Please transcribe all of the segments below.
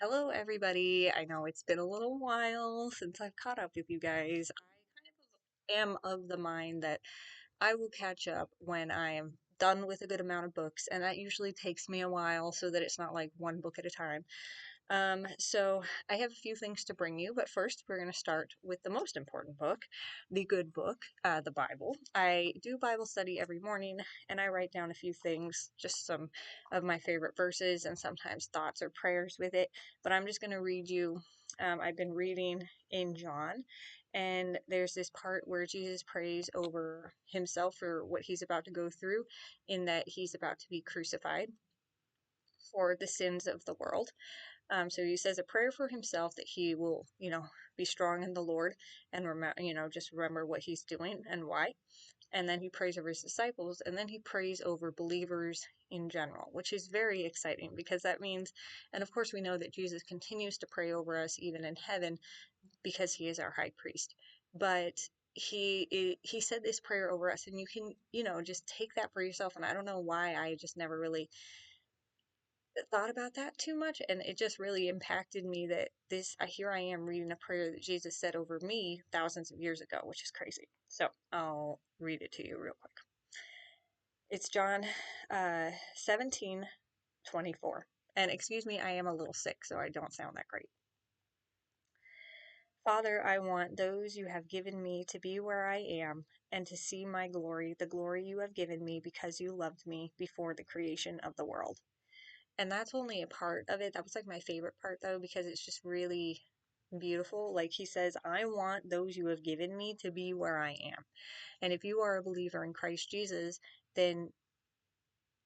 Hello, everybody. I know it's been a little while since I've caught up with you guys. I am of the mind that I will catch up when I am done with a good amount of books, and that usually takes me a while so that it's not like one book at a time. So I have a few things to bring you, but first we're going to start with the most important book, the good book, the Bible. I do Bible study every morning and I write down a few things, just some of my favorite verses and sometimes thoughts or prayers with it. But I'm just going to read you. I've been reading in John, and there's this part where Jesus prays over himself for what he's about to go through, in that he's about to be crucified for the sins of the world. So he says a prayer for himself that he will, be strong in the Lord and remember, just remember what he's doing and why. And then he prays over his disciples, and then he prays over believers in general, which is very exciting because that means, and of course we know that Jesus continues to pray over us even in heaven because he is our high priest. But he said this prayer over us, and you can, just take that for yourself. And I don't know why I just never really thought about that too much, and it just really impacted me that here I am reading a prayer that Jesus said over me thousands of years ago, which is crazy. So I'll read it to you real quick. It's John 17:24. And excuse me, I am a little sick, so I don't sound that great. Father, I want those you have given me to be where I am and to see my glory, the glory you have given me because you loved me before the creation of the world. And that's only a part of it. That was like my favorite part though, because it's just really beautiful. Like he says, I want those you have given me to be where I am. And if you are a believer in Christ Jesus, then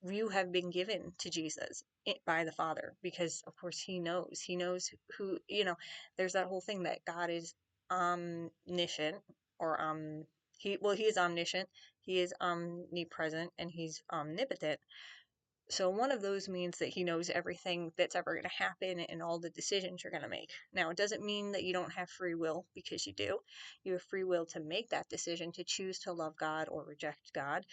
you have been given to Jesus by the Father, because of course he knows who, there's that whole thing that God is omniscient, or he is omniscient, he is omnipresent, and he's omnipotent. So one of those means that he knows everything that's ever going to happen and all the decisions you're going to make. Now, it doesn't mean that you don't have free will, because you do. You have free will to make that decision to choose to love God or reject God.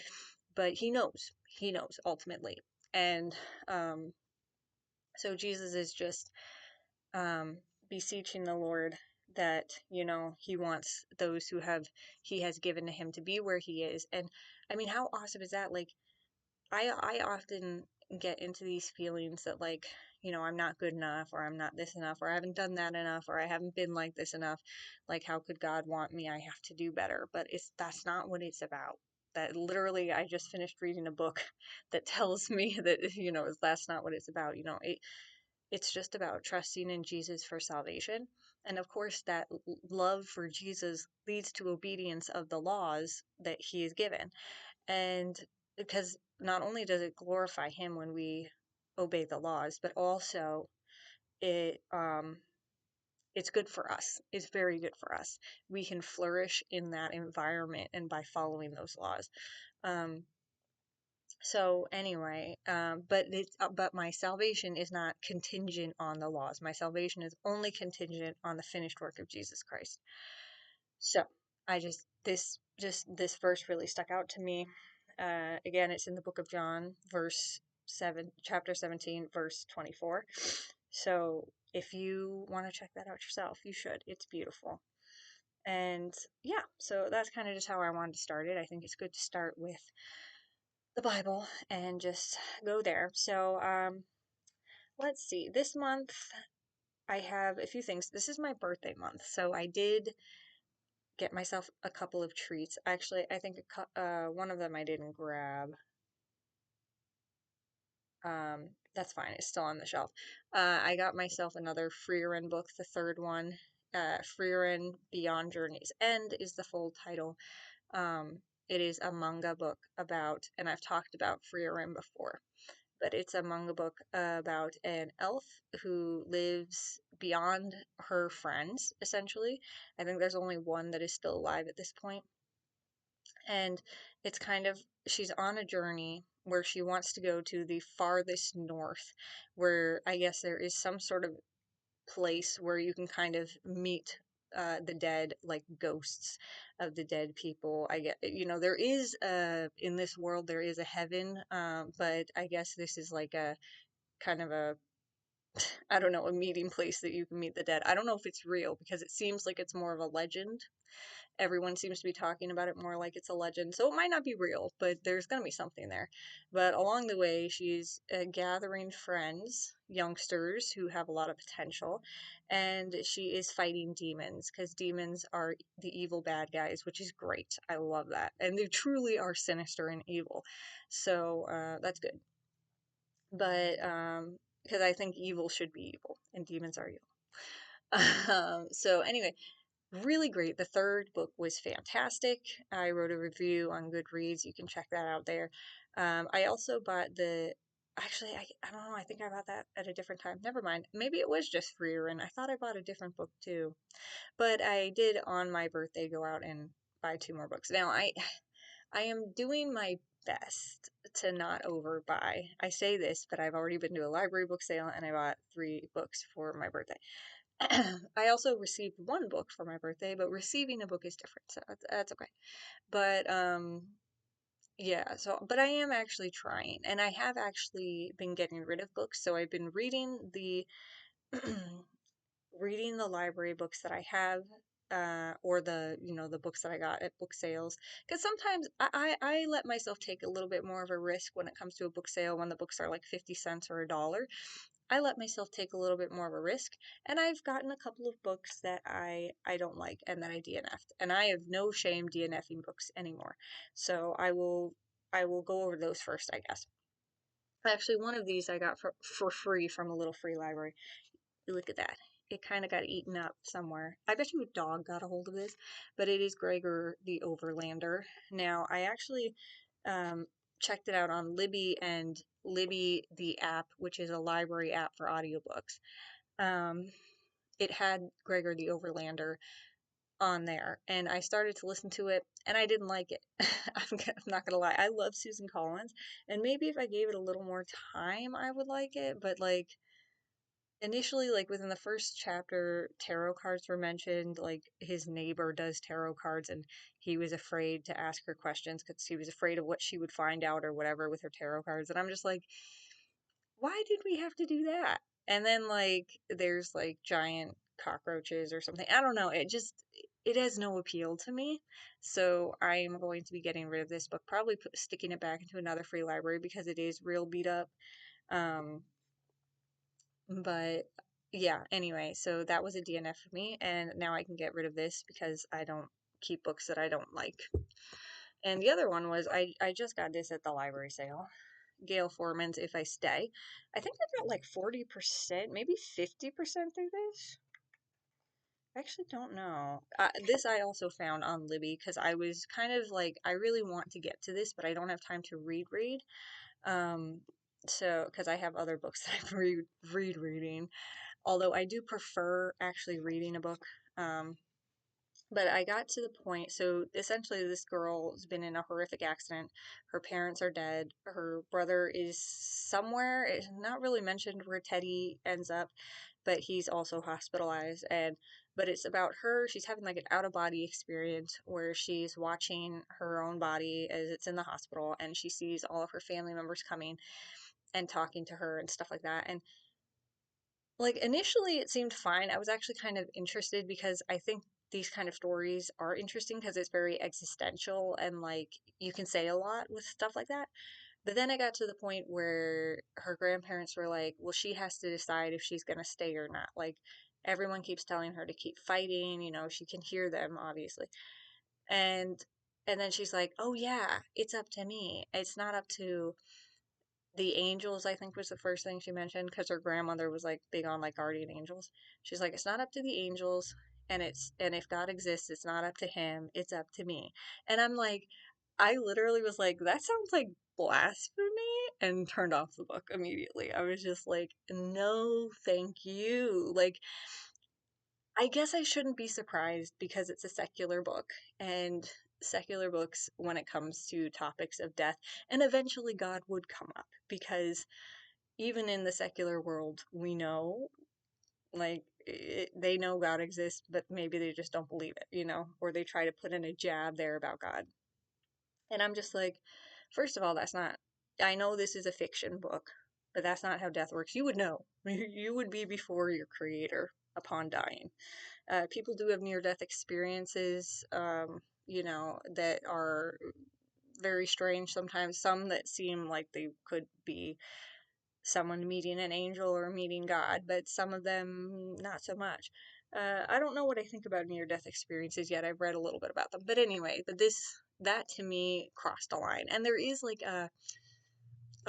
But he knows. He knows ultimately. And um, so Jesus is just beseeching the Lord that, he wants those he has given to him to be where he is. And I mean, how awesome is that? Like, I often get into these feelings that, like, I'm not good enough, or I'm not this enough, or I haven't done that enough, or I haven't been like this enough. Like, how could God want me? I have to do better. But that's not what it's about. That literally, I just finished reading a book that tells me that, that's not what it's about. It's just about trusting in Jesus for salvation. And of course, that love for Jesus leads to obedience of the laws that he has given. And because not only does it glorify him when we obey the laws, but also it it's good for us. It's very good for us. We can flourish in that environment and by following those laws. Um, so anyway, but my salvation is not contingent on the laws. My salvation is only contingent on the finished work of Jesus Christ. So I this verse really stuck out to me. Again, it's in the book of John, chapter 17, verse 24. So if you want to check that out yourself, you should. It's beautiful. And yeah, so that's kind of just how I wanted to start it. I think it's good to start with the Bible and just go there. So let's see. This month I have a few things. This is my birthday month, so I did get myself a couple of treats. Actually, I think one of them I didn't grab. That's fine. It's still on the shelf. I got myself another Freerin book, the third one. Freerin Beyond Journey's End is the full title. It is a manga book about, and I've talked about Freerin before, but it's a manga book about an elf who lives beyond her friends, essentially. I think there's only one that is still alive at this point. And it's kind of, she's on a journey where she wants to go to the farthest north, where I guess there is some sort of place where you can kind of meet the dead, like ghosts of the dead people. I get, there is in this world there is a heaven, but I guess this is like a kind of a I don't know, a meeting place that you can meet the dead. I don't know if it's real because it seems like it's more of a legend. Everyone seems to be talking about it more like it's a legend. So it might not be real, but there's going to be something there. But along the way, she's gathering friends, youngsters who have a lot of potential, and she is fighting demons because demons are the evil bad guys, which is great. I love that. And they truly are sinister and evil. So that's good. But because I think evil should be evil and demons are evil. So anyway, really great. The third book was fantastic. I wrote a review on Goodreads. You can check that out there. I also bought actually, I don't know. I think I bought that at a different time. Never mind. Maybe it was just for year, and I thought I bought a different book too. But I did on my birthday go out and buy two more books. Now I am doing my best to not overbuy. I say this, but I've already been to a library book sale and I bought three books for my birthday. I also received one book for my birthday, but receiving a book is different, so that's okay. But yeah, so but I am actually trying, and I have actually been getting rid of books. So I've been reading the reading the library books that I have, or the the books that I got at book sales. Because sometimes I let myself take a little bit more of a risk when it comes to a book sale when the books are like 50 cents or $1. I let myself take a little bit more of a risk, and I've gotten a couple of books that I don't like and that I DNF'd, and I have no shame DNFing books anymore. So I will go over those first, I guess. Actually, one of these I got for free from a little free library. Look at that. It kind of got eaten up somewhere. I bet you a dog got a hold of this, but it is Gregor the Overlander. Now, I actually checked it out on Libby and Libby, the app, which is a library app for audiobooks. Um, it had Gregor the Overlander on there, and I started to listen to it, and I didn't like it. I'm not gonna lie. I love Susan Collins, and maybe if I gave it a little more time, I would like it, but like initially, like within the first chapter, tarot cards were mentioned. Like his neighbor does tarot cards, and he was afraid to ask her questions because he was afraid of what she would find out or whatever with her tarot cards. And I'm just like, why did we have to do that? And then like there's like giant cockroaches or something. I don't know. It has no appeal to me. So I'm going to be getting rid of this book, probably sticking it back into another free library because it is real beat up. Um, but yeah, anyway, so that was a DNF for me, and now I can get rid of this because I don't keep books that I don't like. And the other one was I just got this at the library sale. Gail Forman's If I Stay. I think I got like 40%, maybe 50% through this. I actually don't know. This I also found on Libby because I was kind of like, I really want to get to this, but I don't have time to read. Um, so, because I have other books that I'm reading. Although I do prefer actually reading a book. Um, but I got to the point, so essentially this girl's been in a horrific accident. Her parents are dead. Her brother is somewhere. It's not really mentioned where Teddy ends up, but he's also hospitalized. But it's about her. She's having like an out of body experience where she's watching her own body as it's in the hospital, and she sees all of her family members coming and talking to her and stuff like that. And like initially it seemed fine. I was actually kind of interested because I think these kind of stories are interesting because it's very existential and like you can say a lot with stuff like that. But then I got to the point where her grandparents were like, well, she has to decide if she's going to stay or not. Like everyone keeps telling her to keep fighting, she can hear them obviously. And and then she's like, "Oh yeah, it's up to me. It's not up to the angels." I think was the first thing she mentioned because her grandmother was like big on like guardian angels. She's like, it's not up to the angels, and if God exists, it's not up to him, it's up to me. And I'm like, I literally was like, that sounds like blasphemy, and turned off the book immediately. I was just like, no, thank you. Like, I guess I shouldn't be surprised because it's a secular book, and secular books, when it comes to topics of death, and eventually God would come up because even in the secular world, we know, like, they know God exists, but maybe they just don't believe it, or they try to put in a jab there about God. And I'm just like, first of all, that's not, I know this is a fiction book, but that's not how death works. You would know. You would be before your creator upon dying. People do have near-death experiences, that are very strange sometimes. Some that seem like they could be someone meeting an angel or meeting God, but some of them not so much. I don't know what I think about near-death experiences yet. I've read a little bit about them, but anyway, that to me crossed a line. And there is like a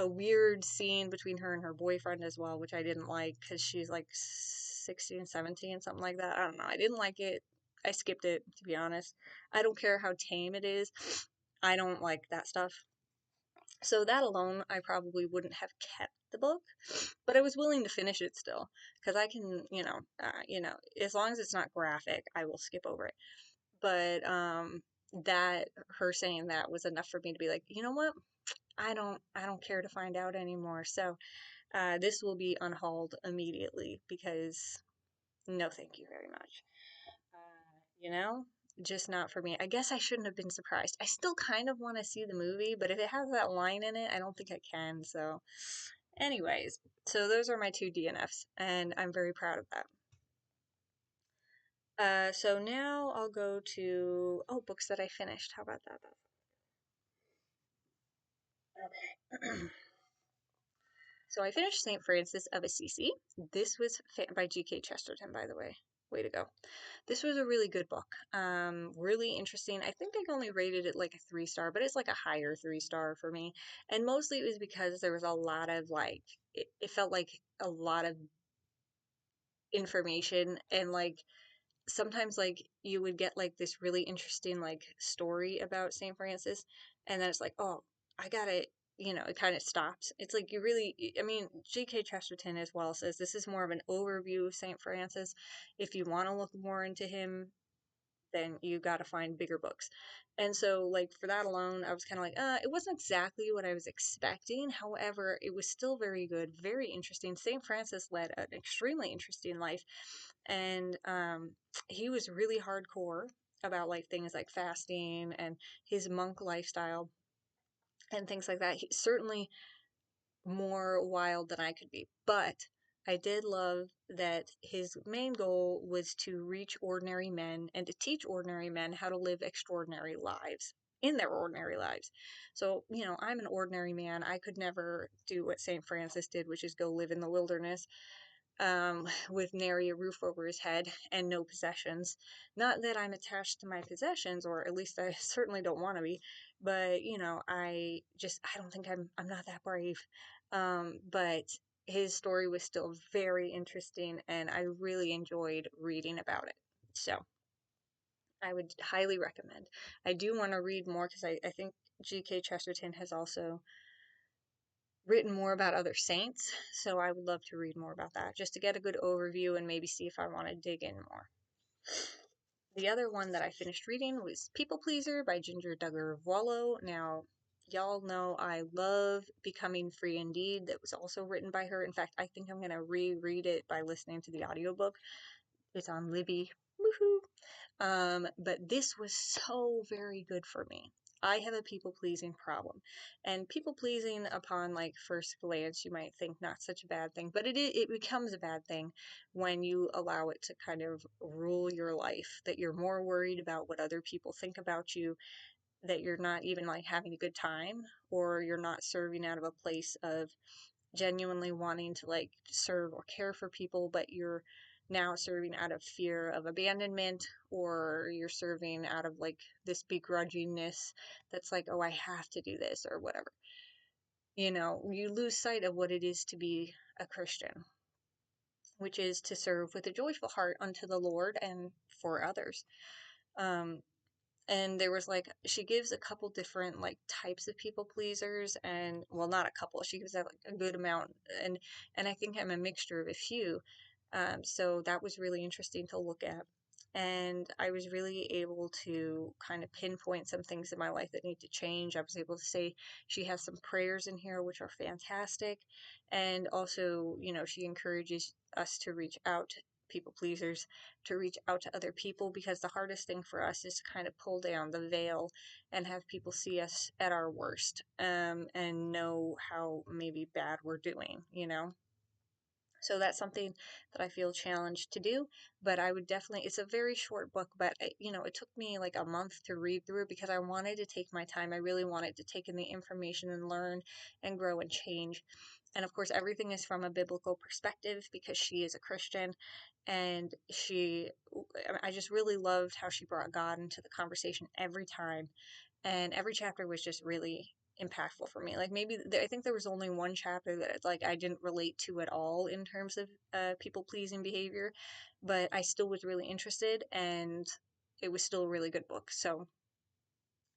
weird scene between her and her boyfriend as well, which I didn't like because she's like 16, 17, something like that. I don't know. I didn't like it. I skipped it, to be honest. I don't care how tame it is. I don't like that stuff. So that alone, I probably wouldn't have kept the book, but I was willing to finish it still because I can, as long as it's not graphic, I will skip over it. But that her saying that was enough for me to be like, you know what? I don't care to find out anymore. So this will be unhauled immediately because no, thank you very much. You know, just not for me. I guess I shouldn't have been surprised. I still kind of want to see the movie, but if it has that line in it, I don't think I can. So, anyways, so those are my two DNFs, and I'm very proud of that. So now I'll go to books that I finished. How about that? Okay. So I finished St. Francis of Assisi. This was by G.K. Chesterton, by the way. Way to go. This was a really good book. Really interesting. I think I only rated it like a 3 star, but it's like a higher 3 star for me. And mostly it was because there was a lot of like, it felt like a lot of information, and like sometimes like you would get like this really interesting like story about St. Francis, and then it's like, oh, I got it. It kind of stops. It's like you really, I mean, G.K. Chesterton as well says this is more of an overview of St. Francis. If you want to look more into him, then you got to find bigger books. And so, like, for that alone, I was kind of like, it wasn't exactly what I was expecting. However, it was still very good, very interesting. St. Francis led an extremely interesting life, and he was really hardcore about like things like fasting and his monk lifestyle and things like that. He certainly more wild than I could be. But I did love that his main goal was to reach ordinary men and to teach ordinary men how to live extraordinary lives in their ordinary lives. So, I'm an ordinary man. I could never do what St. Francis did, which is go live in the wilderness with nary a roof over his head and no possessions. Not that I'm attached to my possessions, or at least I certainly don't want to be, but I don't think I'm not that brave. But his story was still very interesting, and I really enjoyed reading about it. So I would highly recommend. I do want to read more because I think G.K. Chesterton has also written more about other saints, so I would love to read more about that just to get a good overview and maybe see if I want to dig in more. The other one that I finished reading was People Pleaser by Ginger Duggar Wallow. Now, y'all know I love Becoming Free Indeed. That was also written by her. In fact, I think I'm going to reread it by listening to the audiobook. It's on Libby. Woohoo! But this was so very good for me. I have a people pleasing problem, and people pleasing upon like first glance you might think not such a bad thing, but it becomes a bad thing when you allow it to kind of rule your life, that you're more worried about what other people think about you, that you're not even like having a good time, or you're not serving out of a place of genuinely wanting to like serve or care for people, but you're now serving out of fear of abandonment, or you're serving out of like this begrudgingness that's like, oh, I have to do this or whatever. You lose sight of what it is to be a Christian, which is to serve with a joyful heart unto the Lord and for others. Um, and there was like, she gives a couple different like types of people pleasers, and well, not a couple, she gives that like a good amount, and I think I'm a mixture of a few. So that was really interesting to look at, and I was really able to kind of pinpoint some things in my life that need to change. I was able to say she has some prayers in here which are fantastic, and also she encourages us to reach out people pleasers to reach out to other people, because the hardest thing for us is to kind of pull down the veil and have people see us at our worst, and know how maybe bad we're doing, you know? So that's something that I feel challenged to do, but I would definitely, it's a very short book, but it took me like a month to read through it because I wanted to take my time. I really wanted to take in the information and learn and grow and change. And of course, everything is from a biblical perspective because she is a Christian, and I just really loved how she brought God into the conversation every time, and every chapter was just really impactful for me. Like maybe I think there was only one chapter that like I didn't relate to at all in terms of people pleasing behavior, but I still was really interested, and it was still a really good book. So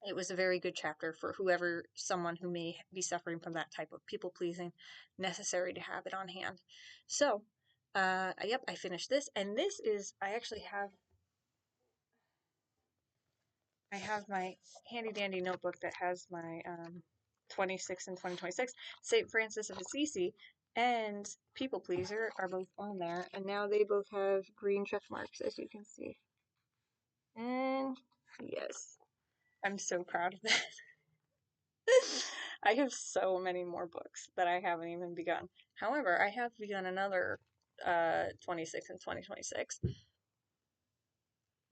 it was a very good chapter for someone who may be suffering from that type of people pleasing, necessary to have it on hand. So, yep, I finished this, and this is I have my handy dandy notebook that has my 26 and 2026. St. Francis of Assisi and People Pleaser are both on there, and now they both have green check marks, as you can see. And yes, I'm so proud of that. I have so many more books that I haven't even begun. However, I have begun another 26 and 2026.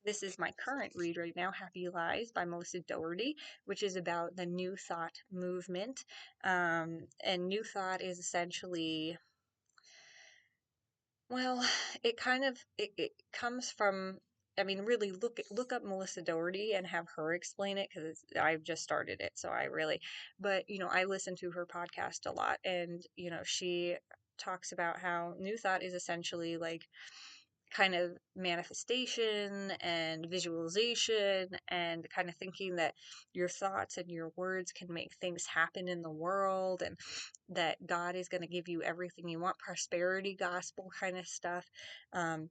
This is my current read right now, Happy Lies by Melissa Doherty, which is about the New Thought movement. And New Thought is essentially, well, it comes from, I mean, really look up Melissa Doherty and have her explain it, because I've just started it, so but I listen to her podcast a lot, and she talks about how New Thought is essentially like kind of manifestation and visualization, and kind of thinking that your thoughts and your words can make things happen in the world, and that God is going to give you everything you want, prosperity gospel kind of stuff. Um,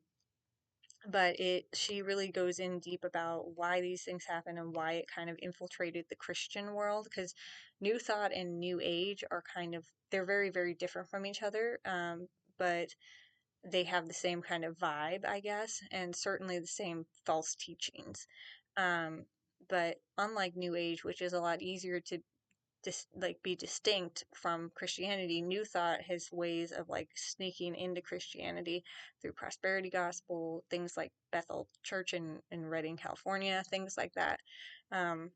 but she really goes in deep about why these things happen and why it kind of infiltrated the Christian world, because New Thought and New Age are they're very, very different from each other. But they have the same kind of vibe, I guess, and certainly the same false teachings. Um, but unlike New Age, which is a lot easier to be distinct from Christianity, New Thought has ways of like sneaking into Christianity through prosperity gospel, things like Bethel Church in Redding, California, things like that. Um,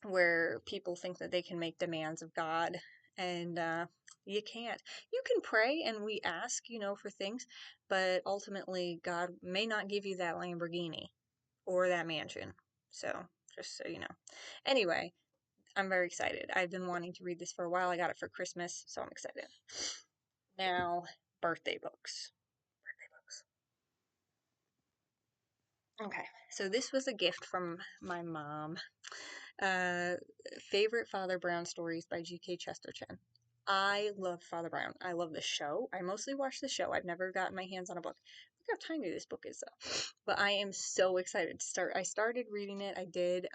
where people think that they can make demands of God, and you can't. You can pray, and we ask, for things, but ultimately God may not give you that Lamborghini or that mansion. So, just so you know. Anyway, I'm very excited. I've been wanting to read this for a while. I got it for Christmas, so I'm excited. Now, birthday books. Okay, so this was a gift from my mom. Uh, Favorite Father Brown stories by G.K. Chesterton. I love Father Brown. I love the show. I mostly watch the show. I've never gotten my hands on a book. Look how tiny this book is, though. But I am so excited to start. I started reading it. I did,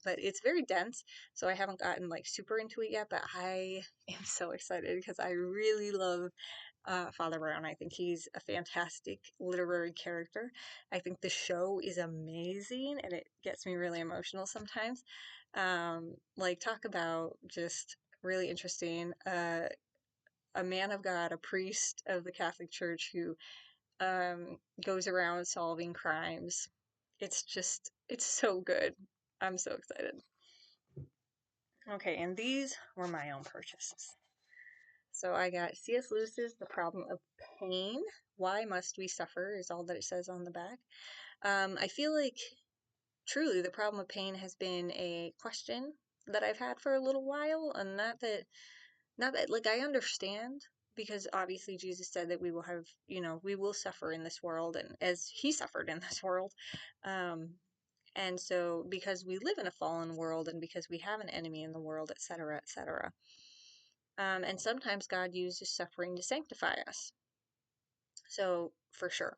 but it's very dense, so I haven't gotten like super into it yet. But I am so excited because I really love Father Brown. I think he's a fantastic literary character. I think the show is amazing, and it gets me really emotional sometimes. Like, talk about just really interesting. A man of God, a priest of the Catholic Church who goes around solving crimes. It's so good. I'm so excited. Okay, and these were my own purchases. So I got C.S. Lewis's The Problem of Pain. Why Must We Suffer is all that it says on the back. I feel like truly the problem of pain has been a question that I've had for a little while, and not that like I understand, because obviously Jesus said that we will suffer in this world, and as he suffered in this world. Um, and so because we live in a fallen world, and because we have an enemy in the world, etc., etc. And sometimes God uses suffering to sanctify us. So, for sure.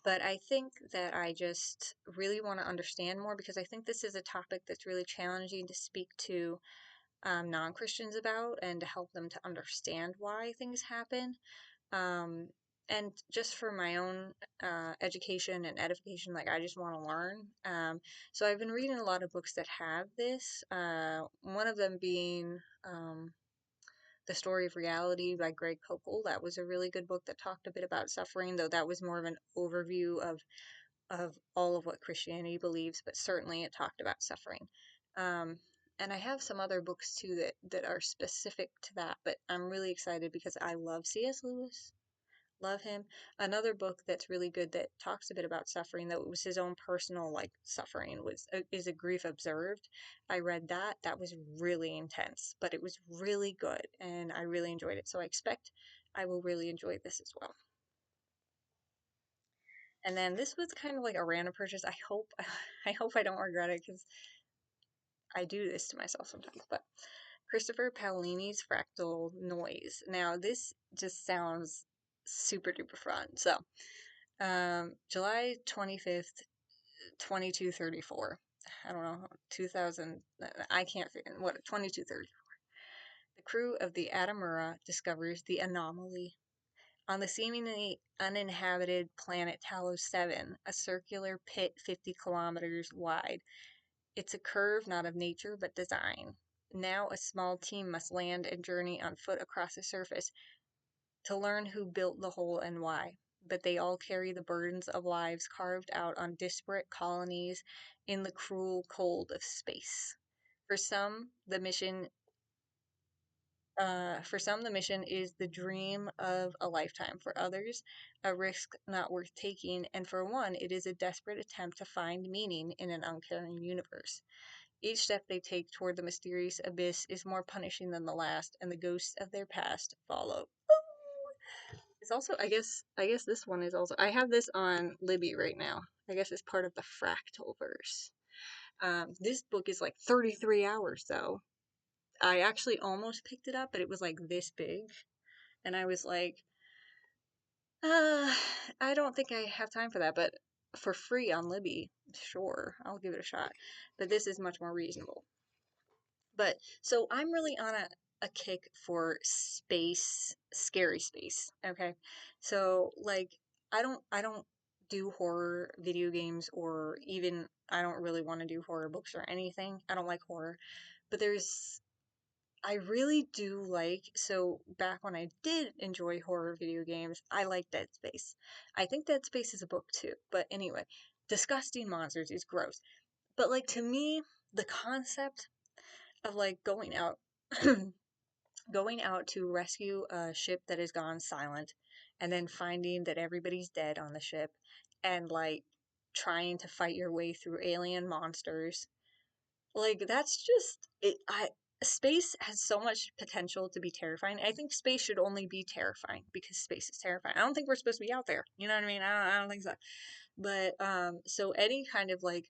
But I think that I just really want to understand more, because I think this is a topic that's really challenging to speak to non-Christians about, and to help them to understand why things happen. Um, and just for my own education and edification, like I just want to learn. So I've been reading a lot of books that have this. One of them being The Story of Reality by Greg Koukl. That was a really good book that talked a bit about suffering, though that was more of an overview of all of what Christianity believes, but certainly it talked about suffering. Um, and I have some other books too that are specific to that, but I'm really excited because I love C.S. Lewis. Love him. Another book that's really good that talks a bit about suffering, that was his own personal like suffering, was is A Grief Observed. I read that. That was really intense, but it was really good and I really enjoyed it. So I expect I will really enjoy this as well. And then this was kind of like a random purchase. I hope I hope I don't regret it because I do this to myself sometimes. But Christopher Paolini's Fractal Noise. Now this just sounds super duper fun. So July 25th, 2234. I don't know, 2000, I can't figure, what, 2230. The crew of the Atamura discovers the anomaly. On the seemingly uninhabited planet Talos 7, a circular pit 50 kilometers wide. It's a curve not of nature but design. Now a small team must land and journey on foot across the surface to learn who built the hole and why. But they all carry the burdens of lives carved out on disparate colonies in the cruel cold of space. For some, the mission the mission is the dream of a lifetime. For others, a risk not worth taking. And for one, it is a desperate attempt to find meaning in an uncaring universe. Each step they take toward the mysterious abyss is more punishing than the last, and the ghosts of their past follow. It's also, I guess this one is also, I have this on Libby right now. I guess it's part of the Fractal verse. This book is like 33 hours though. I actually almost picked it up, but it was like this big. And I was like, uh, I don't think I have time for that, but for free on Libby, sure, I'll give it a shot. But this is much more reasonable. But so I'm really on a kick for space, scary space. Okay. So like I don't do horror video games, or even I don't really want to do horror books or anything. I don't like horror. But I really do like, so back when I did enjoy horror video games, I liked Dead Space. I think Dead Space is a book too. But anyway, disgusting monsters is gross. But like to me, the concept of like going out going out to rescue a ship that has gone silent, and then finding that everybody's dead on the ship, and like trying to fight your way through alien monsters, like that's just it. I Space has so much potential to be terrifying. I think space should only be terrifying because space is terrifying. I don't think we're supposed to be out there, you know what I mean? I don't think so. But so any kind of like,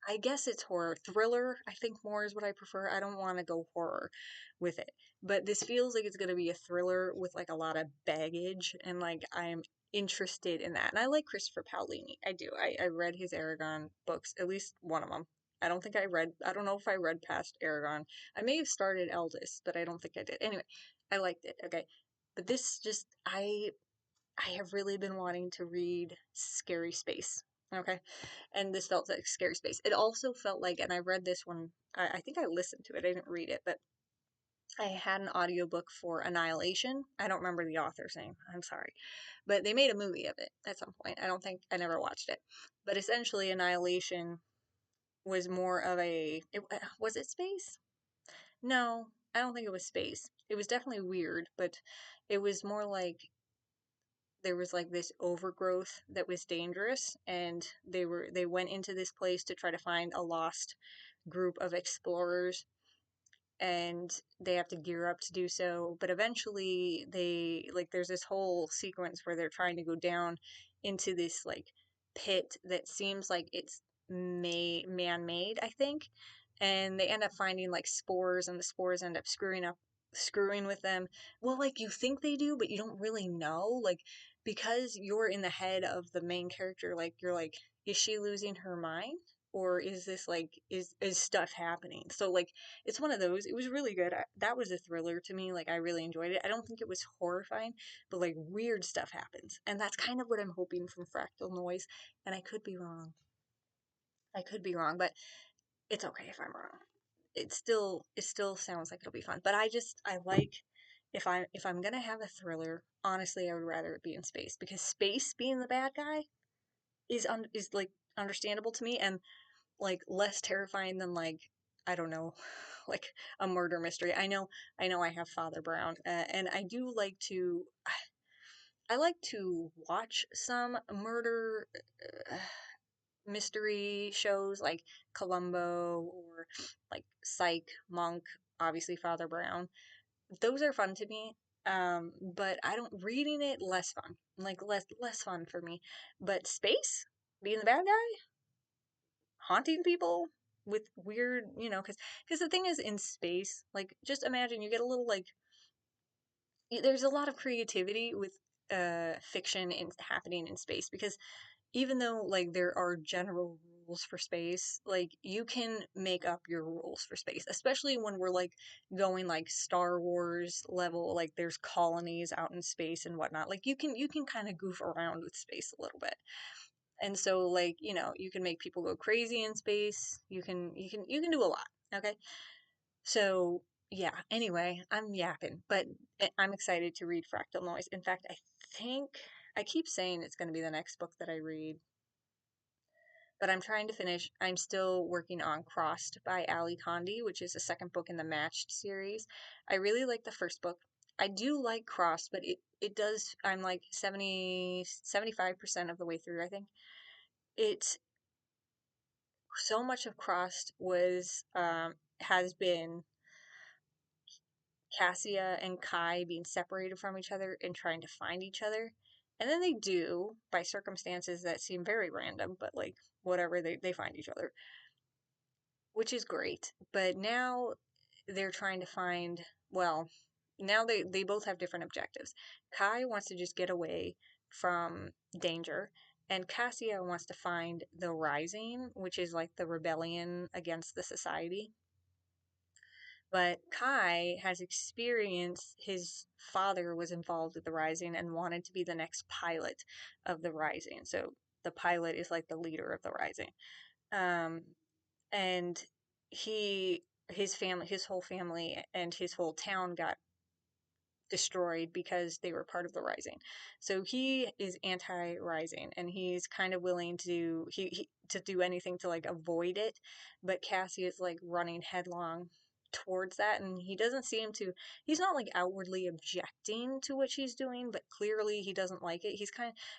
I guess it's horror. Thriller, I think more is what I prefer. I don't want to go horror with it. But this feels like it's going to be a thriller with like a lot of baggage, and like I'm interested in that. And I like Christopher Paolini. I do. I read his Aragon books, at least one of them. I don't know if I read past Aragon. I may have started Eldest, but I don't think I did. Anyway, I liked it. Okay. But this just, I have really been wanting to read Scary Space. Okay. And this felt like Scary Space. It also felt like, and I read this one, I think I listened to it, I didn't read it, but I had an audiobook for Annihilation. I don't remember the author's name. I'm sorry. But they made a movie of it at some point. I never watched it. But essentially, Annihilation was more of was it space? No, I don't think it was space. It was definitely weird, but it was more like there was like this overgrowth that was dangerous, and they went into this place to try to find a lost group of explorers, and they have to gear up to do so. But eventually they like there's this whole sequence where they're trying to go down into this like pit that seems like it's man-made, I think. And they end up finding like spores, and the spores end up screwing with them. Well, like you think they do, but you don't really know. Like because you're in the head of the main character, like you're like, is she losing her mind? or is this like is stuff happening? So like it's one of those. It was really good. That was a thriller to me. Like I really enjoyed it. I don't think it was horrifying, but like weird stuff happens, and that's kind of what I'm hoping from Fractal Noise. And I could be wrong. I could be wrong, but it's okay if I'm wrong. It still sounds like it'll be fun. But I like, if I'm gonna have a thriller, honestly, I would rather it be in space, because space being the bad guy is like understandable to me, and like less terrifying than, like, I don't know, like a murder mystery. I know I have Father Brown, and I like to watch some murder uh, mystery shows like Columbo, or like Psych, Monk, obviously Father Brown. Those are fun to me. But I don't, reading it, less fun. Like less fun for me. But space, being the bad guy, haunting people with weird, because the thing is, in space, like, just imagine you get a little, like, there's a lot of creativity with fiction happening in space, because even though, like, there are general rules for space, like, you can make up your rules for space, especially when we're like going like Star Wars level, like there's colonies out in space and whatnot. Like, you can kind of goof around with space a little bit. And so, like, you can make people go crazy in space. You can do a lot. Okay. So yeah, anyway, I'm yapping, but I'm excited to read Fractal Noise. In fact, think I keep saying it's going to be the next book that I read, but I'm trying to finish. I'm still working on Crossed by Ali Condi, which is the second book in the Matched series. I really like the first book. I do like Crossed, but it does, I'm like 75% of the way through, I think. It's so much of Crossed has been Cassia and Kai being separated from each other and trying to find each other. And then they do, by circumstances that seem very random, but like whatever, they find each other, which is great. But now they're trying to find, well, now they both have different objectives. Kai wants to just get away from danger, and Cassia wants to find the Rising, which is like the rebellion against the society. But Kai has experienced, his father was involved with the Rising and wanted to be the next pilot of the Rising. So the pilot is like the leader of the Rising. Um, and his whole family and his whole town got destroyed because they were part of the Rising. So he is anti-Rising, and he's kind of willing to do anything to like avoid it. But Cassie is like running headlong towards that, and he doesn't seem to, he's not like outwardly objecting to what she's doing, but clearly he doesn't like it.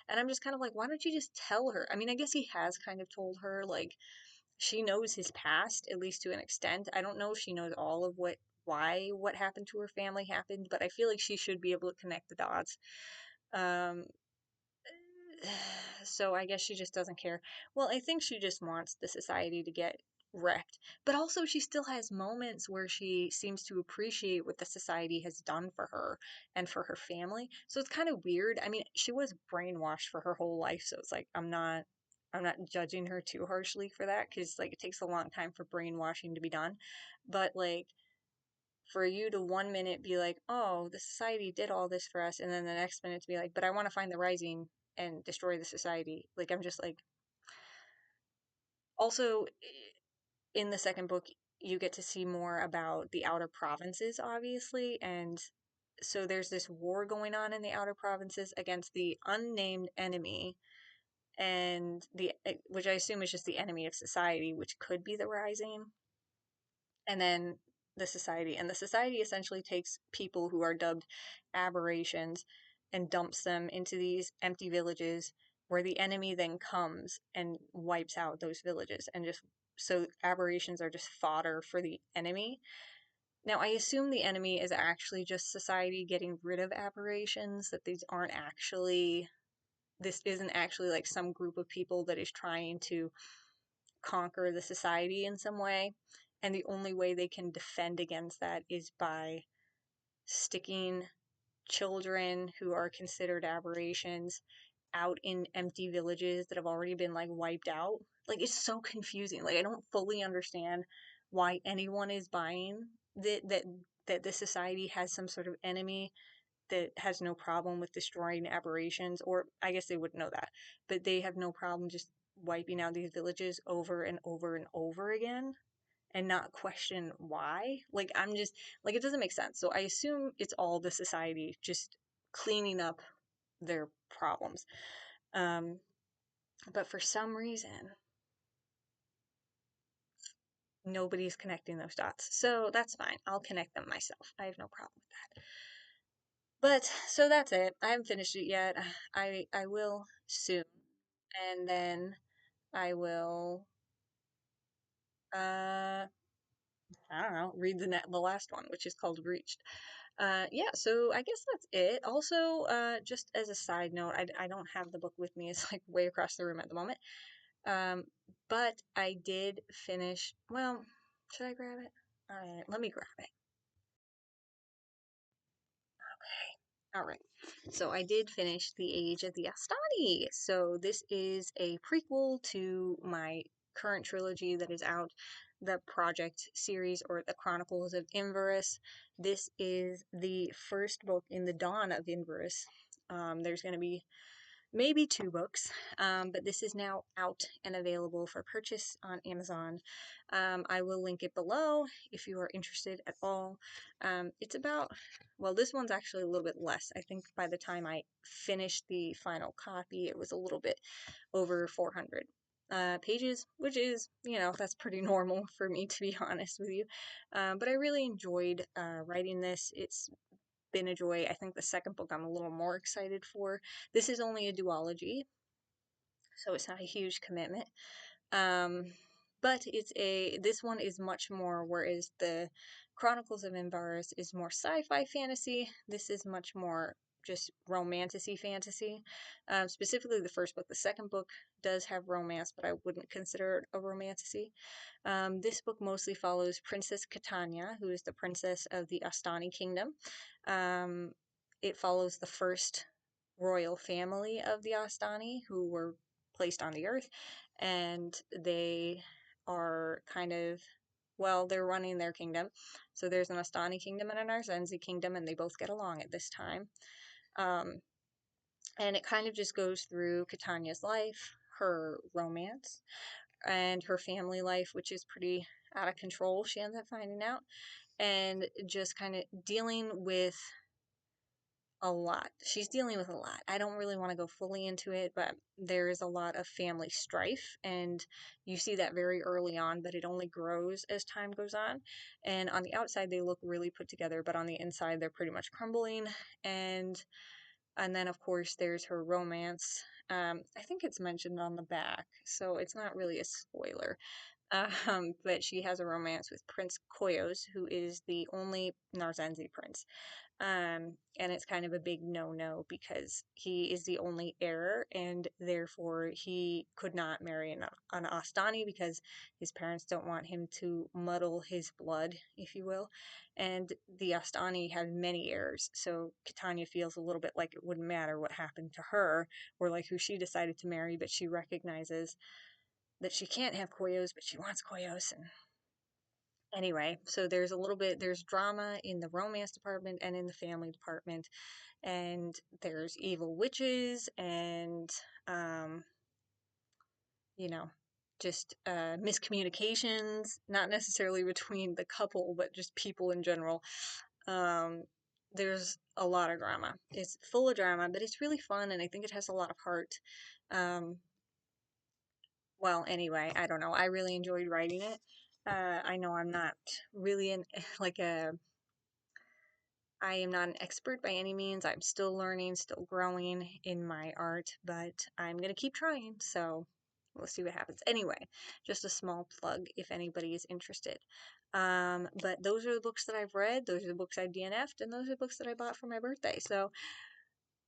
And I'm just kind of like, why don't you just tell her? I mean, I guess he has kind of told her, like, she knows his past, at least to an extent. I don't know if she knows all of what happened to her family happened, but I feel like she should be able to connect the dots. Um, so I guess she just doesn't care. Well, I think she just wants the society to get wrecked. But also, she still has moments where she seems to appreciate what the society has done for her and for her family. So it's kind of weird. I mean, she was brainwashed for her whole life, so it's like I'm not judging her too harshly for that, because like it takes a long time for brainwashing to be done. But like, for you to one minute be like, oh, the society did all this for us, and then the next minute to be like, but I want to find the Rising and destroy the society. Like, I'm just like, also, in the second book, you get to see more about the outer provinces, obviously, and so there's this war going on in the outer provinces against the unnamed enemy, and the which I assume is just the enemy of society, which could be the Rising. And then the society essentially takes people who are dubbed aberrations and dumps them into these empty villages, where the enemy then comes and wipes out those villages, and just, so aberrations are just fodder for the enemy. Now, I assume the enemy is actually just society getting rid of aberrations, that this isn't actually like some group of people that is trying to conquer the society in some way. And the only way they can defend against that is by sticking children who are considered aberrations out in empty villages that have already been like wiped out. Like it's so confusing. Like I don't fully understand why anyone is buying that the society has some sort of enemy that has no problem with destroying aberrations, or I guess they wouldn't know that, but they have no problem just wiping out these villages over and over and over again and not question why. Like I'm just like it doesn't make sense. So I assume it's all the society just cleaning up their problems. Um, but for some reason, nobody's connecting those dots. So that's fine. I'll connect them myself. I have no problem with that. But so that's it. I haven't finished it yet. I will soon, and then I will I don't know, read the last one, which is called Reached. Yeah, so I guess that's it. Also, just as a side note, I don't have the book with me. It's like way across the room at the moment. Um, but I did finish. Well, should I grab it? All right, let me grab it. All right. So I did finish The Age of the Astani. So this is a prequel to my current trilogy that is out, the Project series or the Chronicles of Inverus. This is the first book in the dawn of Inverus. There's going to be maybe two books, but this is now out and available for purchase on Amazon. I will link it below if you are interested at all. It's about, well, this one's actually a little bit less. I think by the time I finished the final copy, it was a little bit over 400 pages, which is, that's pretty normal for me, to be honest with you. But I really enjoyed writing this. It's been a joy. I think the second book I'm a little more excited for. This is only a duology, so it's not a huge commitment. Um, but this one is much more, whereas the Chronicles of Invaris is more sci-fi fantasy. This is much more just romantasy fantasy. Specifically the first book. The second book does have romance, but I wouldn't consider it a romantasy. This book mostly follows Princess Catania, who is the princess of the Astani Kingdom. Um, it follows the first royal family of the Astani who were placed on the earth, and they are kind of, well, they're running their kingdom. So there's an Astani kingdom and an Arzenzi kingdom, and they both get along at this time. Um, and it kind of just goes through Catania's life, her romance, and her family life, which is pretty out of control, she ends up finding out, and just kind of dealing with a lot. She's dealing with a lot. I don't really want to go fully into it, but there is a lot of family strife, and you see that very early on, but it only grows as time goes on. And on the outside, they look really put together, but on the inside, they're pretty much crumbling. And then, of course, there's her romance. I think it's mentioned on the back, so it's not really a spoiler. But she has a romance with Prince Koyos, who is the only Narzenzi prince. And it's kind of a big no-no because he is the only heir, and therefore he could not marry an Astani because his parents don't want him to muddle his blood, if you will. And the Astani have many heirs, so Catania feels a little bit like it wouldn't matter what happened to her or like who she decided to marry, but she recognizes that she can't have Koyos, but she wants Koyos. And anyway, so there's drama in the romance department and in the family department, and there's evil witches and, um, you know, just miscommunications, not necessarily between the couple, but just people in general. Um, there's a lot of drama. It's full of drama, but it's really fun, and I think it has a lot of heart. Um, well, anyway, I don't know. I really enjoyed writing it. I know I'm not really like a I am not an expert by any means. I'm still learning, still growing in my art, but I'm going to keep trying. So we'll see what happens. Anyway, just a small plug if anybody is interested. But those are the books that I've read. Those are the books I DNF'd, and those are the books that I bought for my birthday. So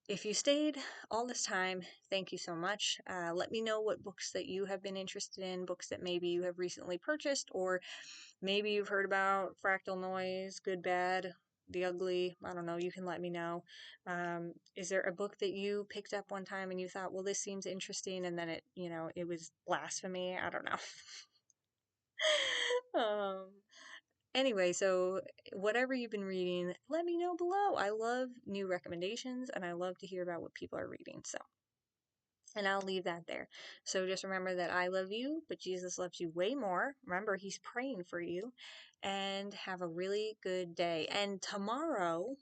if you stayed all this time, thank you so much. Let me know what books that you have been interested in, books that maybe you have recently purchased, or maybe you've heard about Fractal Noise, good, bad, the ugly. I don't know. You can let me know. Is there a book that you picked up one time and you thought, well, this seems interesting, and then it was blasphemy? I don't know. um, anyway, so whatever you've been reading, let me know below. I love new recommendations and I love to hear about what people are reading. So, and I'll leave that there. So just remember that I love you, but Jesus loves you way more. Remember, he's praying for you, and have a really good day. And tomorrow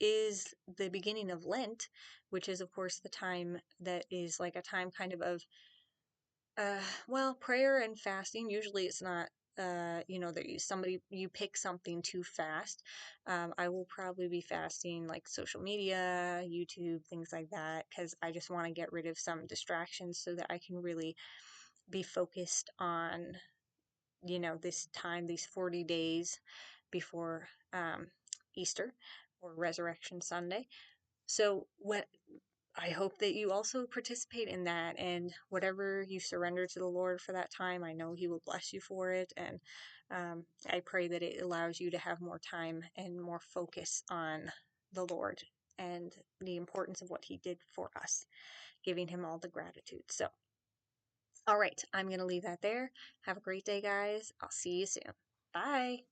is the beginning of Lent, which is, of course, the time that is like a time kind of well, prayer and fasting. Usually it's not, that you pick something to fast. I will probably be fasting like social media, YouTube, things like that, because I just want to get rid of some distractions so that I can really be focused on, this time, these 40 days before Easter or Resurrection Sunday. So what I hope that you also participate in that, and whatever you surrender to the Lord for that time, I know He will bless you for it. And I pray that it allows you to have more time and more focus on the Lord and the importance of what He did for us, giving Him all the gratitude. So, all right, I'm going to leave that there. Have a great day, guys. I'll see you soon. Bye.